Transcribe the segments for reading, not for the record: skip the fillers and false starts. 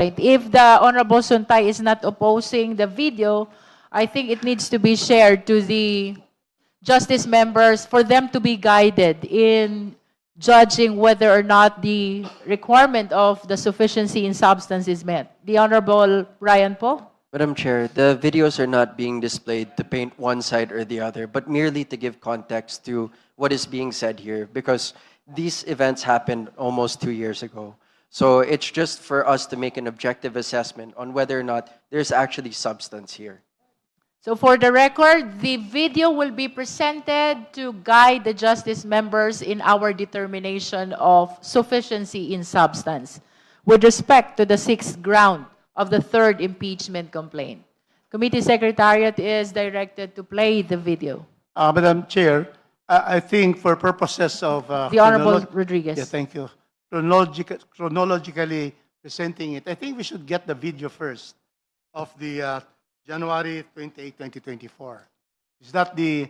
If the Honorable Suntay is not opposing the video, I think it needs to be shared to the justice members for them to be guided in judging whether or not the requirement of the sufficiency in substance is met. The Honorable Ryan Po. Madam Chair, the videos are not being displayed to paint one side or the other, but merely to give context to what is being said here, because these events happened almost 2 years ago. So it's just for us to make an objective assessment on whether or not there's actually substance here. So for the record, the video will be presented to guide the justice members in our determination of sufficiency in substance with respect to the sixth ground of the third impeachment complaint. Committee Secretariat is directed to play the video. Madam Chair, I think for purposes of... The Honorable Rodriguez. Yeah, thank you. Chronologically presenting it, I think we should get the video first of the January 28, 2024. Is that the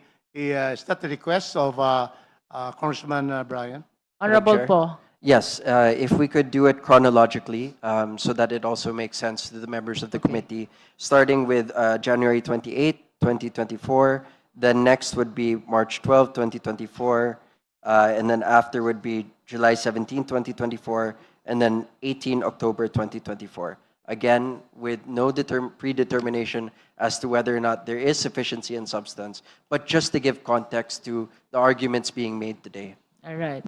request of Congressman Brian? Honorable Chair. Po. Yes, if we could do it chronologically so that it also makes sense to the members of the committee, starting with January 28, 2024, then next would be March 12, 2024, and then after would be July 17, 2024, and then 18 October 2024. Again, with no predetermination as to whether or not there is sufficiency in substance, but just to give context to the arguments being made today. All right.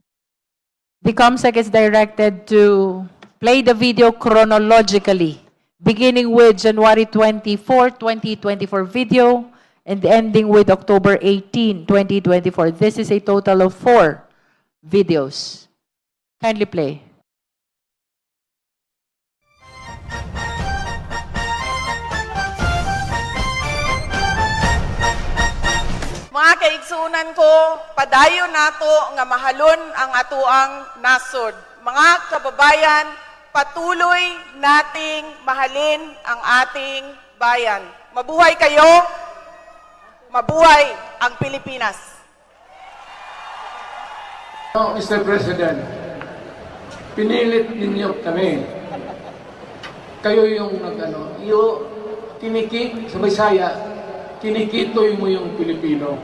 The COMSEC is directed to play the video chronologically, beginning with January 24, 2024 video and ending with October 18, 2024. This is a total of 4 videos. Kindly play. Mga kaigsunan ko, padayon nato nga mahalon ang atuang nasod. Mga kababayan, patuloy nating mahalin ang ating bayan. Mabuhay kayo, mabuhay ang Pilipinas. Mr. President, pinilit ninyo kami. Kayo yung sa Bisaya, kinikitoy mo yung Pilipino.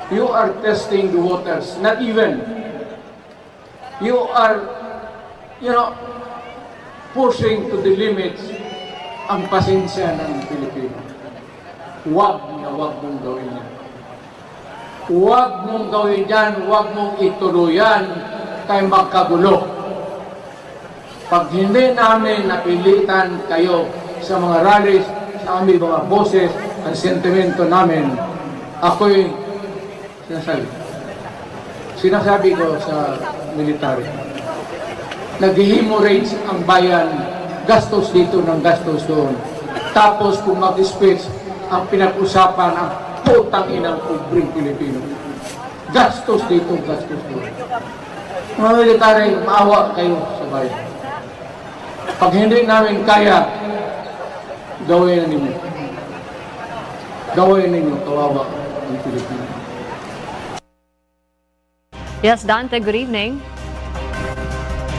You are testing the waters. Not even. You are, pushing to the limits ang pasensya ng Pilipino. Huwag mong gawin yan. Huwag mong gawin yan, huwag mong ituluyan kay magkagulo. Pag hindi namin napilitan kayo sa mga rallies, sa aming mga boses, ang sentimento namin, ako'y sinasabi ko sa military, nag-hemorrhage ang bayan, gastos dito ng gastos doon. Tapos kung mag-speech, ang pinag-usapan ang putang inang pobreng Pilipino. Gastos dito, gastos doon. Mga military, maawa kayo sa bayan. Pag hindi namin kaya, gawin ninyo. Gawin ninyo, kawawa ang Pilipino. Yes, Dante, good evening.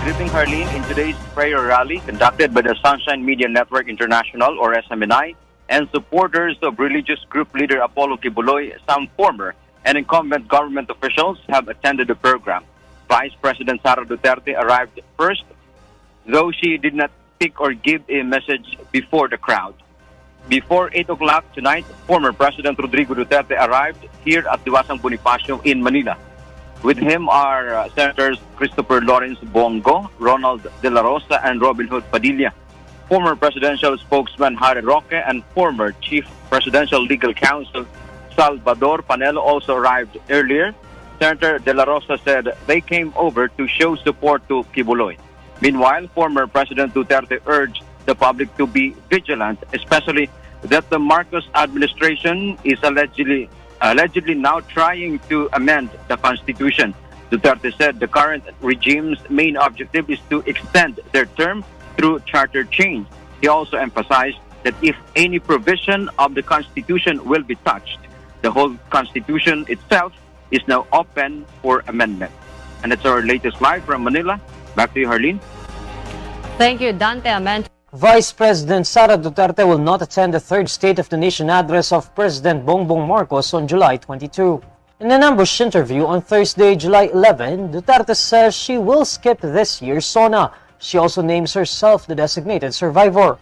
Good evening, Harleen. In today's prayer rally conducted by the Sunshine Media Network International, or SMNI, and supporters of religious group leader Apollo Kibuloy, some former and incumbent government officials have attended the program. Vice President Sara Duterte arrived first, though she did not speak or give a message before the crowd. Before 8 o'clock tonight, former President Rodrigo Duterte arrived here at Diwasang Bonifacio in Manila. With him are Senators Christopher Lawrence Bongo, Ronald De La Rosa, and Robin Hood Padilla. Former presidential spokesman Harry Roque and former Chief Presidential Legal Counsel Salvador Panelo also arrived earlier. Senator De La Rosa said they came over to show support to Kibuloy. Meanwhile, former President Duterte urged the public to be vigilant, especially that the Marcos administration is allegedly now trying to amend the Constitution. Duterte said the current regime's main objective is to extend their term through charter change. He also emphasized that if any provision of the Constitution will be touched, the whole Constitution itself is now open for amendment. And that's our latest live from Manila. Back to you, Harleen. Thank you, Dante Amento. Vice President Sara Duterte will not attend the third State of the Nation address of President Bongbong Marcos on July 22. In an ambush interview on Thursday, July 11, Duterte says she will skip this year's SONA. She also names herself the designated survivor.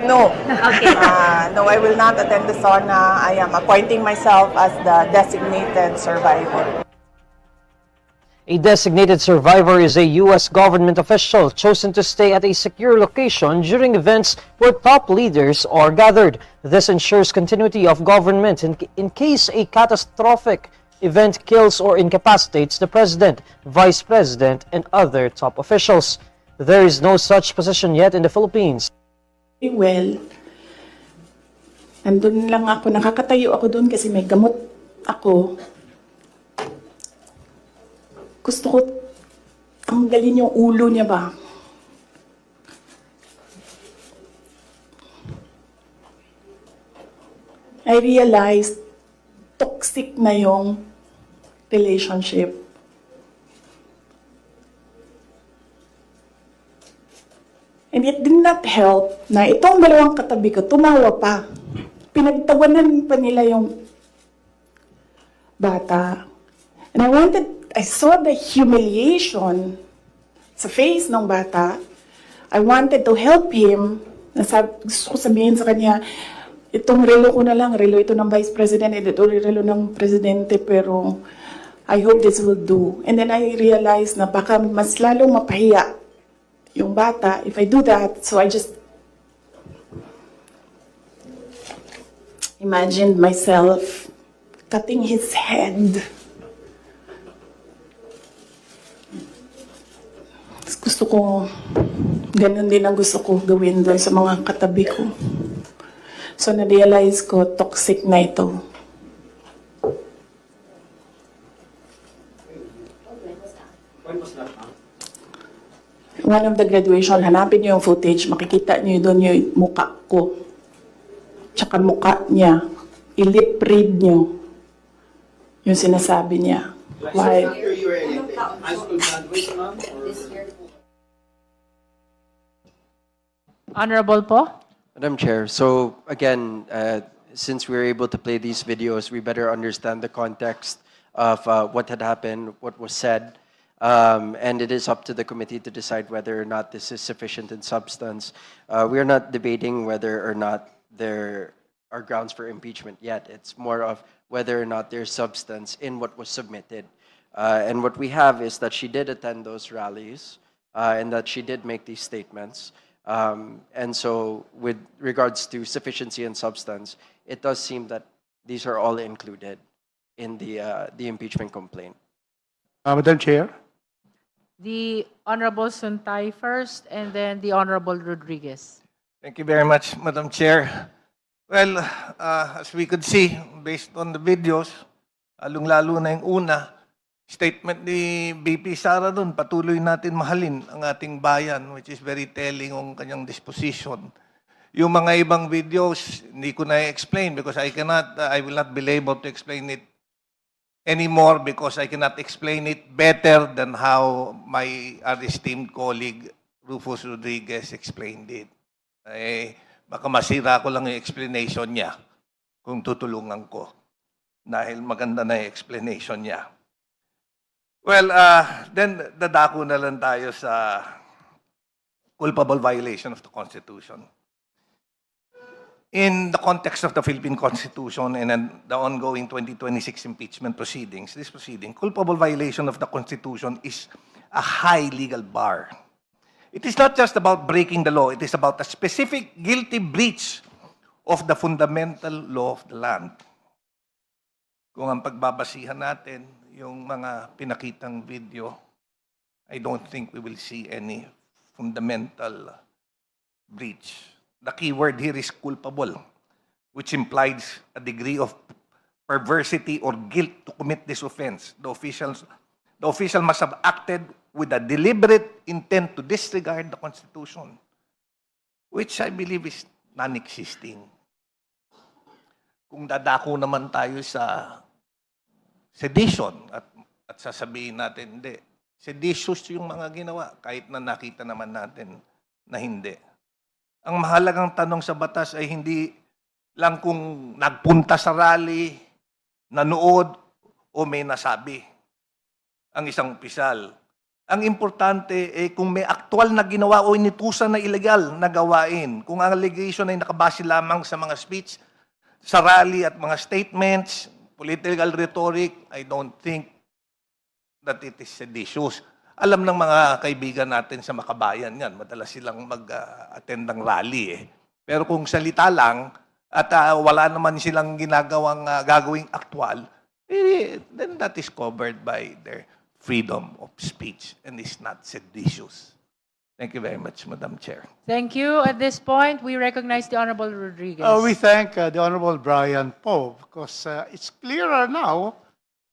No. No, I will not attend the SONA. I am appointing myself as the designated survivor. A designated survivor is a U.S. government official chosen to stay at a secure location during events where top leaders are gathered. This ensures continuity of government in case a catastrophic event kills or incapacitates the president, vice president, and other top officials. There is no such position yet in the Philippines. Well, nandun lang ako, nakakatayo ako doon kasi may gamot ako. Gusto ko tanggalin yung ulo niya ba? I realized toxic na yung relationship. And it did not help na itong dalawang katabi ko, tumawa pa. Pinagtawanan pa nila yung bata. And I saw the humiliation sa face ng bata. I wanted to help him. Gusto ko sabihin sa kanya, itong relo ko na lang, relo ito ng Vice President, ito relo ng Presidente, pero I hope this will do. And then I realized na baka mas lalong mapahiya yung bata if I do that. So I just imagined myself cutting his head. Gusto ko, ganun din ang gusto ko gawin doon sa mga katabi ko. So na-realize ko, toxic na ito. One of the graduation, hanapin niyo yung footage, makikita niyo doon yung mukha ko. Tsaka mukha niya. I-lip read niyo yung sinasabi niya. Why? Honorable po? Madam Chair, so again, since we were able to play these videos, we better understand the context of what had happened, what was said, and it is up to the committee to decide whether or not this is sufficient in substance. We are not debating whether or not there are grounds for impeachment yet. It's more of whether or not there's substance in what was submitted. And what we have is that she did attend those rallies and that she did make these statements. And so with regards to sufficiency and substance, it does seem that these are all included in the impeachment complaint. Madam Chair. The Honorable Suntay first, and then the Honorable Rodriguez. Thank you very much, Madam Chair. Well, as we could see, based on the videos, lalong-lalo na yung una, statement ni BP Sara doon, patuloy natin mahalin ang ating bayan, which is very telling ng kanyang disposition. Yung mga ibang videos, hindi ko na-explain because I will not be able to explain it anymore because I cannot explain it better than how my esteemed colleague Rufus Rodriguez explained it. Baka masira ko lang yung explanation niya kung tutulungan ko dahil maganda na yung explanation niya. Well, then dadako na lang tayo sa culpable violation of the Constitution. In the context of the Philippine Constitution and the ongoing 2026 impeachment proceedings, this proceeding, culpable violation of the Constitution is a high legal bar. It is not just about breaking the law, it is about a specific guilty breach of the fundamental law of the land. Kung ang pagbabasihan natin, yung mga pinakitang video, I don't think we will see any fundamental breach. The key word here is culpable, which implies a degree of perversity or guilt to commit this offense. The official must have acted with a deliberate intent to disregard the Constitution, which I believe is non-existing. Kung dadako naman tayo sa sedition at sasabihin natin, hindi, seditious yung mga ginawa, kahit na nakita naman natin na hindi. Ang mahalagang tanong sa batas ay hindi lang kung nagpunta sa rally, nanood, o may nasabi ang isang opisyal. Ang importante ay kung may aktual na ginawa o inutusan na illegal na gawain. Kung ang allegation ay nakabase lamang sa mga speech, sa rally at mga statements, political rhetoric, I don't think that it is seditious. Alam ng mga kaibigan natin sa Makabayan yan, madalas silang mag-attend ng rally eh. Pero kung salita lang at wala naman silang gagawing aktwal, then that is covered by their freedom of speech and is not seditious. Thank you very much, Madam Chair. Thank you. At this point, we recognize the Honorable Rodriguez. We thank the Honorable Brian Poe because it's clearer now,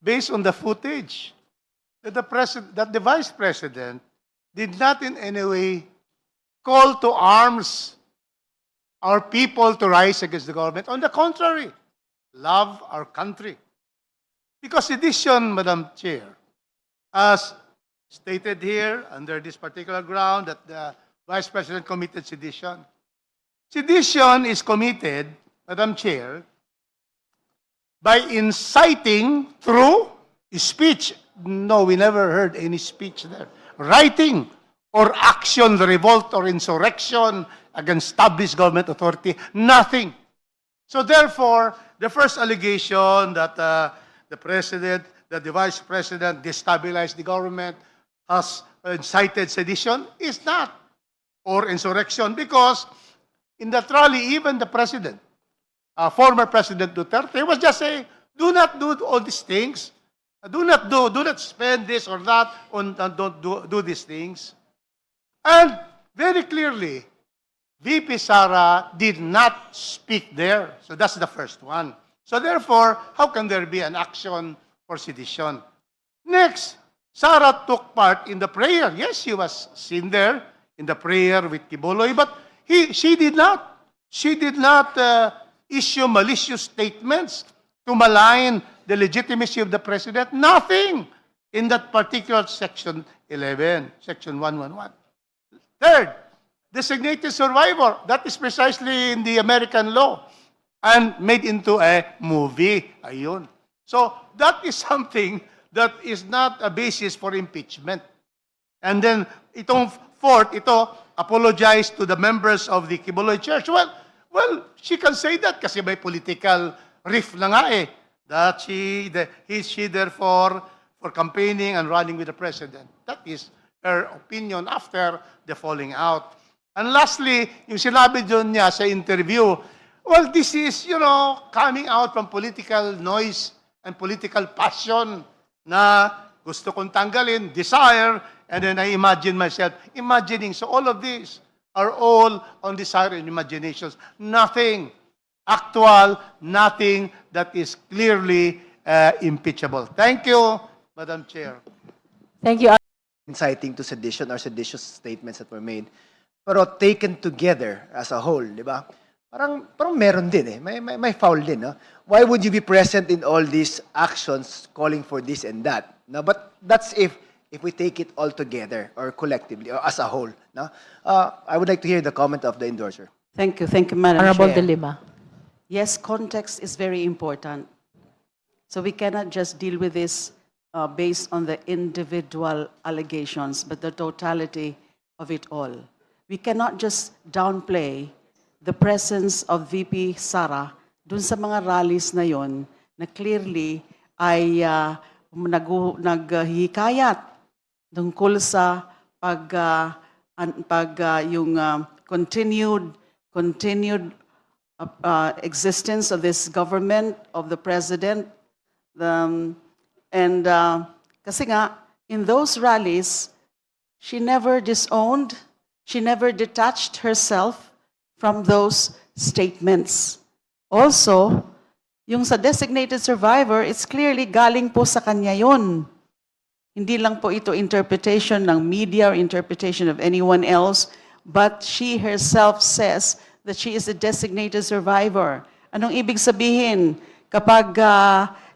based on the footage, that the Vice President did not in any way call to arms our people to rise against the government. On the contrary, love our country. Because sedition, Madam Chair, as stated here under this particular ground that the Vice President committed sedition. Sedition is committed, Madam Chair, by inciting through speech. No, we never heard any speech there. Writing or action, revolt or insurrection against established government authority, nothing. So therefore, the first allegation that the President, that the Vice President destabilized the government, has incited sedition is not, or insurrection, because in that rally, even the President, former President Duterte, was just saying, do not do all these things, do not spend this or that, on, don't do these things. And very clearly, VP Sara did not speak there. So that's the first one. So therefore, how can there be an action for sedition? Next, Sara took part in the prayer. Yes, she was seen there in the prayer with Kibuloy, but she did not issue malicious statements to malign the legitimacy of the President. Nothing in that particular section 11, section 111. Third, designated survivor. That is precisely in the American law and made into a movie. Ayun. So that is something that is not a basis for impeachment. And then, itong fourth, apologize to the members of the Kibuloy Church. Well, she can say that kasi may political riff na nga eh. That she therefore, for campaigning and running with the President. That is her opinion after the falling out. And lastly, yung sinabi doon niya sa interview, well, this is, coming out from political noise and political passion na gusto kong tanggalin, desire, and then I imagine myself imagining. So all of these are all on desire and imaginations. Nothing actual, nothing that is clearly impeachable. Thank you, Madam Chair. Thank you. Inciting to sedition or seditious statements that were made. Pero taken together as a whole, di ba? Parang meron din eh. May foul din, no? Why would you be present in all these actions calling for this and that? No, but that's if we take it all together or collectively or as a whole, no? I would like to hear the comment of the endorser. Thank you, Madam Honorable Chair. De Lima. Yes, context is very important. So we cannot just deal with this based on the individual allegations, but the totality of it all. We cannot just downplay the presence of VP Sara dun sa mga rallies na yon na clearly ay naghihikayat tungkol sa yung continued existence of this government, of the President. Kasi nga, in those rallies, she never disowned, she never detached herself from those statements. Also, yung sa designated survivor, it's clearly galing po sa kanya yun. Hindi lang po ito interpretation ng media or interpretation of anyone else, but she herself says that she is a designated survivor. Anong ibig sabihin? Kapag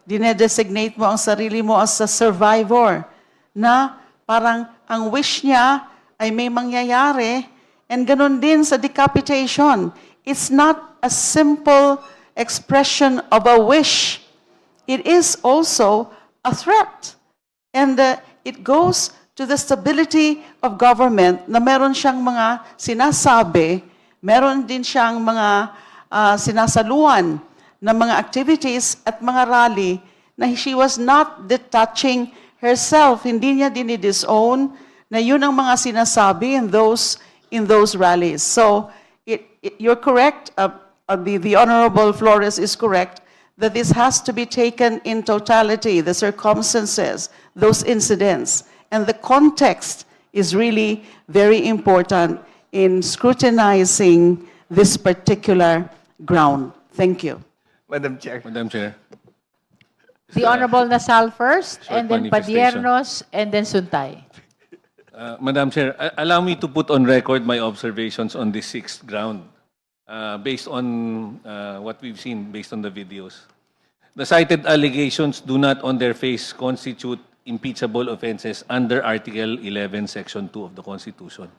dinedesignate mo ang sarili mo as a survivor, na parang ang wish niya ay may mangyayari And ganon din sa decapitation. It's not a simple expression of a wish. It is also a threat. And it goes to the stability of government na meron siyang mga sinasabi, meron din siyang mga sinasaluan na mga activities at mga rally na she was not detaching herself. Hindi niya dinidisown na yun ang mga sinasabi in those rallies. So you're correct, the Honorable Flores is correct, that this has to be taken in totality, the circumstances, those incidents. And the context is really very important in scrutinizing this particular ground. Thank you. Madam Chair. Madam Chair. The Honorable Nasal first, Short and then manifestation. Padiernos, and then Suntay. Madam Chair, allow me to put on record my observations on this sixth ground based on what we've seen, based on the videos. The cited allegations do not on their face constitute impeachable offenses under Article 11, Section 2 of the Constitution.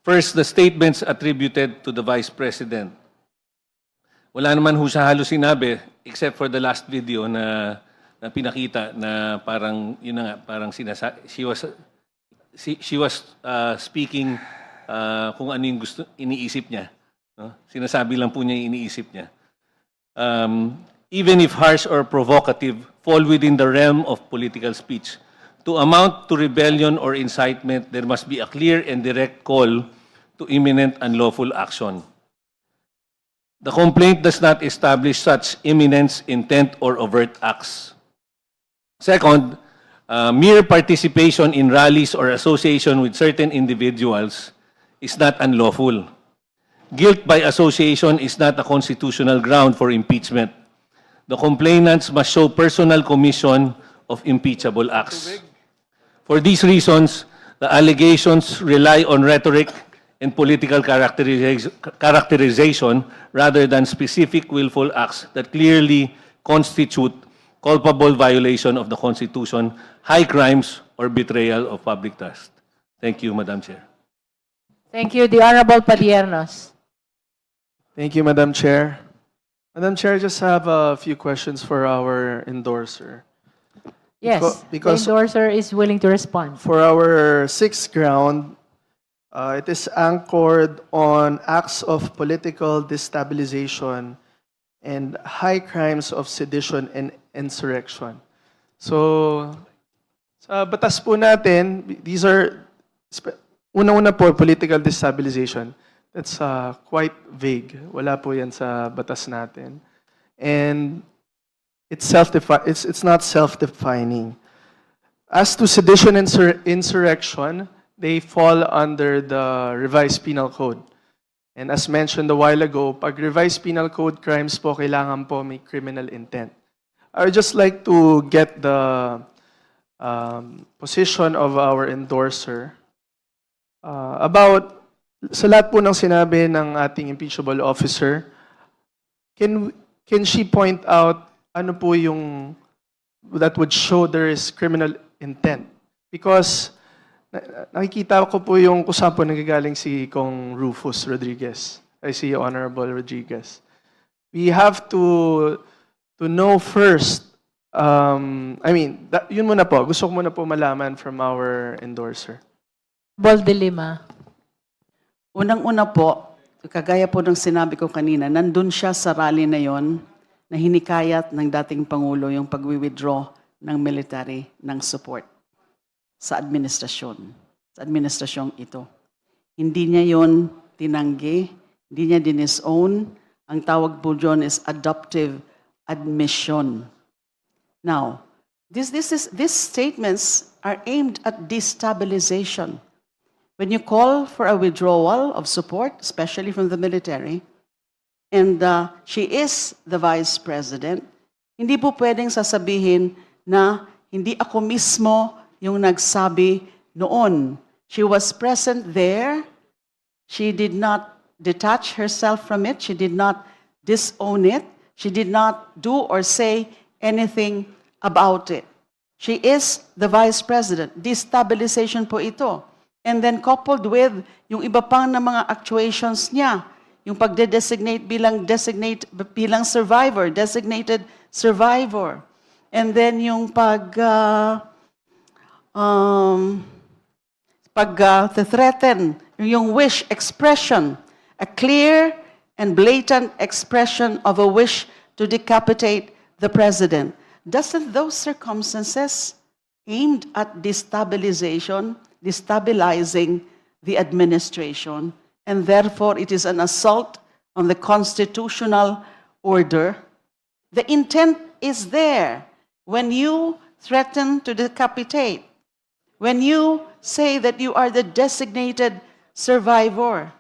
First, the statements attributed to the Vice President. Wala naman ho siya halos sinabi except for the last video na pinakita na parang, yun na nga, parang she was speaking kung ano yung iniisip niya. No? Sinasabi lang po niya yung iniisip niya. Even if harsh or provocative, fall within the realm of political speech. To amount to rebellion or incitement, there must be a clear and direct call to imminent unlawful action. The complaint does not establish such imminence, intent, or overt acts. Second, mere participation in rallies or association with certain individuals is not unlawful. Guilt by association is not a constitutional ground for impeachment. The complainants must show personal commission of impeachable acts. For these reasons, the allegations rely on rhetoric and political characterization rather than specific willful acts that clearly constitute culpable violation of the Constitution, high crimes, or betrayal of public trust. Thank you, Madam Chair. Thank you. The Honorable Padiernos. Thank you, Madam Chair. Madam Chair, I just have a few questions for our endorser. Yes, because- the endorser is willing to respond. For our sixth ground, it is anchored on acts of political destabilization and high crimes of sedition and insurrection. So, sa batas po natin, these are, una-una po, political destabilization. That's quite vague. Wala po yan sa batas natin. And it's not self-defining. As to sedition and insurrection, they fall under the revised penal code. And as mentioned a while ago, pag revised penal code crimes po, kailangan po may criminal intent. I would just like to get the position of our endorser about sa lahat po ng sinabi ng ating impeachable officer. Can she point out ano po yung that would show there is criminal intent? Because nakikita ko po yung kusang po nanggagaling si Kong Rufus Rodriguez. I see Honorable Rodriguez. We have to know first, yun muna po. Gusto ko muna po malaman from our endorser. Honorable De Lima. Unang-una po, kagaya po ng sinabi ko kanina, nandun siya sa rally na yon na hinikayat ng dating Pangulo yung pag-withdraw ng military ng support sa administrasyong ito. Hindi niya yon tinanggi, hindi niya dinisown. Ang tawag po dyan is adoptive admission. Now, these statements are aimed at destabilization. When you call for a withdrawal of support, especially from the military, and she is the Vice President, hindi po pwedeng sasabihin na hindi ako mismo yung nagsabi noon. She was present there. She did not detach herself from it. She did not disown it. She did not do or say anything about it. She is the Vice President. Destabilization po ito. And then coupled with yung iba pang na mga actuations niya, yung pagde-designate bilang survivor, designated survivor. And then yung threaten, yung wish expression, a clear and blatant expression of a wish to decapitate the president. Doesn't those circumstances aimed at destabilizing the administration, and therefore it is an assault on the constitutional order? The intent is there when you threaten to decapitate, when you say that you are the designated survivor.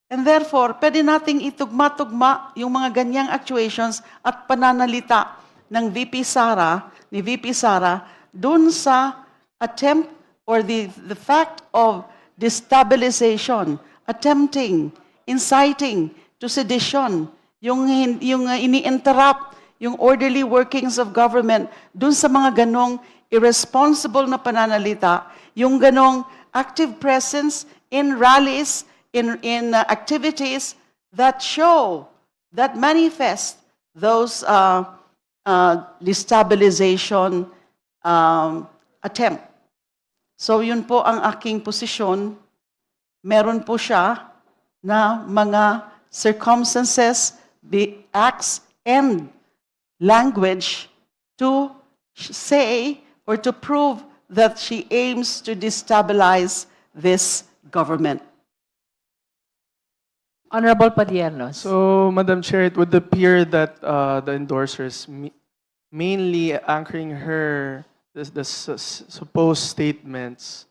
And therefore, pwede nating itugma-tugma yung mga ganyang actuations at pananalita ng ni VP Sara, dun sa attempt or the fact of destabilization, inciting to sedition, yung ini-interrupt yung orderly workings of government, dun sa mga ganong irresponsible na pananalita, yung ganong active presence in rallies, in activities that show, that manifest those destabilization attempt. So yun po ang aking posisyon. Meron po siya na mga circumstances, acts, and language to say or to prove that she aims to destabilize this government. Honorable Padiernos. So, Madam Chair, it would appear that the endorsers mainly anchoring her the supposed statements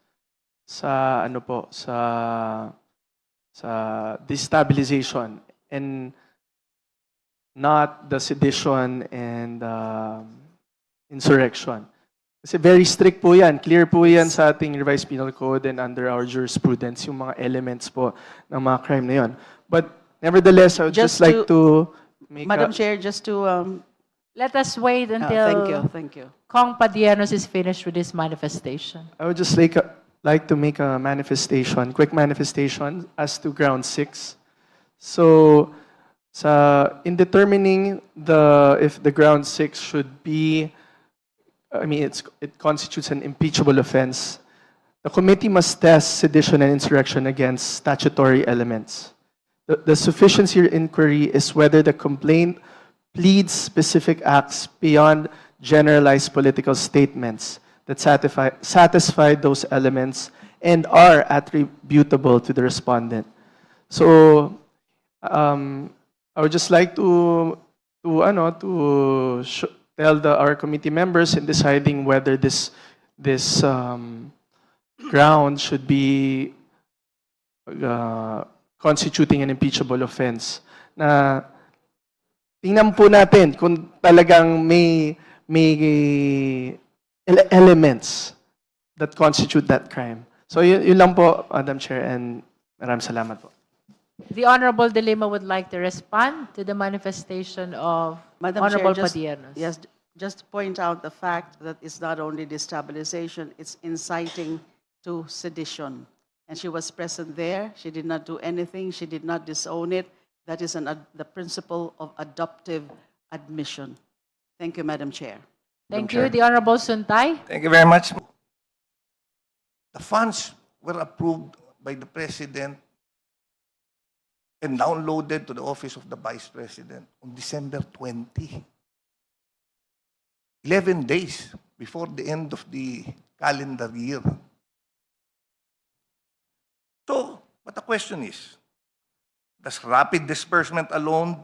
sa destabilization and not the sedition and insurrection. Kasi very strict po yan. Clear po yan sa ating revised penal code and under our jurisprudence, yung mga elements po ng mga crime na yun. But nevertheless, I would just like to make Madam Chair, just to... Let us wait until thank you. Kong Padiernos is finished with his manifestation. I would just like to make a manifestation, quick manifestation as to ground 6. So, in determining if the ground 6 should be, it constitutes an impeachable offense, the committee must test sedition and insurrection against statutory elements. The sufficiency inquiry is whether the complaint pleads specific acts beyond generalized political statements that satisfy those elements and are attributable to the respondent. So, I would just like to tell our committee members in deciding whether this ground should be constituting an impeachable offense. Na tingnan po natin kung talagang may elements that constitute that crime. So yun lang po, Madam Chair, and maraming salamat po. The Honorable De Lima would like to respond to the manifestation of Madam Honorable Chair, Padiernos. yes, just to point out the fact that it's not only destabilization, it's inciting to sedition. And she was present there. She did not do anything. She did not disown it. That is the principle of adoptive admission. Thank you, Madam Chair. Thank you. The Honorable Suntay. Thank you very much. The funds were approved by the President and downloaded to the Office of the Vice President on December 20. 11 days before the end of the calendar year. So, but the question is, does rapid disbursement alone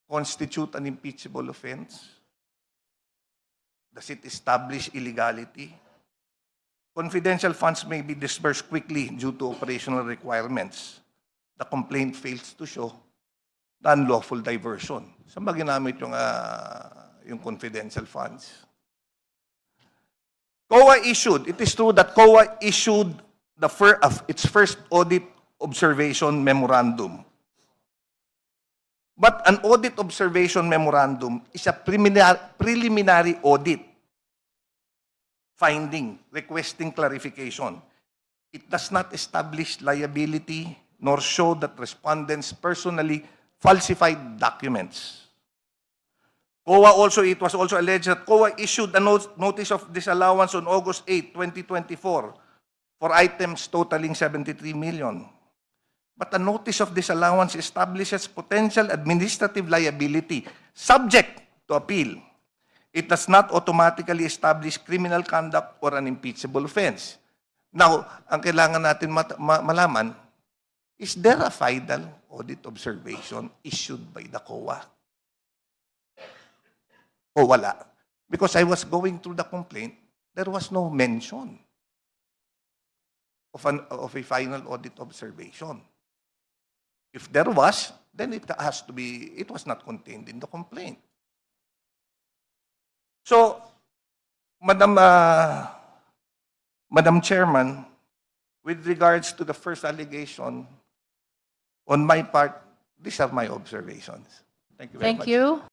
constitute an impeachable offense? Does it establish illegality? Confidential funds may be disbursed quickly due to operational requirements. The complaint fails to show the unlawful diversion. Saan ba ginamit yung confidential funds? COA issued, it is true that COA issued its first audit observation memorandum. But an audit observation memorandum is a preliminary audit finding, requesting clarification. It does not establish liability nor show that respondents personally falsified documents. It was also alleged that COA issued a notice of disallowance on August 8, 2024 for items totaling 73 million. But a notice of disallowance establishes potential administrative liability subject to appeal. It does not automatically establish criminal conduct or an impeachable offense. Now, ang kailangan natin malaman, is there a final audit observation issued by the COA? O wala? Because I was going through the complaint, there was no mention of a final audit observation. If there was, then it was not contained in the complaint. So, Madam Chairman, with regards to the first allegation, on my part, these are my observations. Thank you very much. Thank you.